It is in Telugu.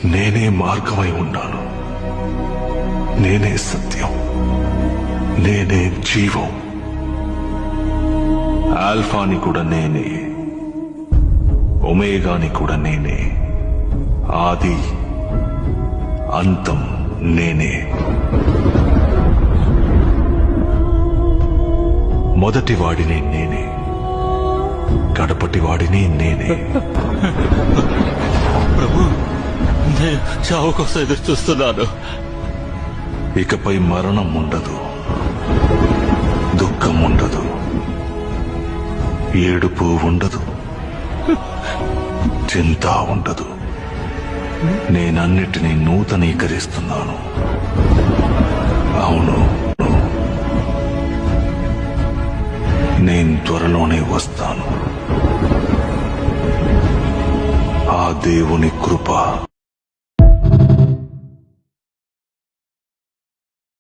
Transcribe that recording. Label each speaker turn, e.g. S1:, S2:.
S1: నేనే మార్గమై ఉన్నాను, నేనే సత్యం, నేనే జీవం. ఆల్ఫాని కూడా నేనే, ఒమేగాని కూడా నేనే, ఆది అంతం నేనే. మొదటి వాడిని నేనే, కడపటి వాడిని నేనే.
S2: ప్రభు, నేను చావు కోసం ఎదురు చూస్తున్నాను.
S1: ఇకపై మరణం ఉండదు, దుఃఖం ఉండదు, ఏడుపు ఉండదు, చింత ఉండదు. నేనన్నిటినీ నూతనీకరిస్తున్నాను. అవును, నేను త్వరలోనే వస్తాను. ఆ దేవుని కృప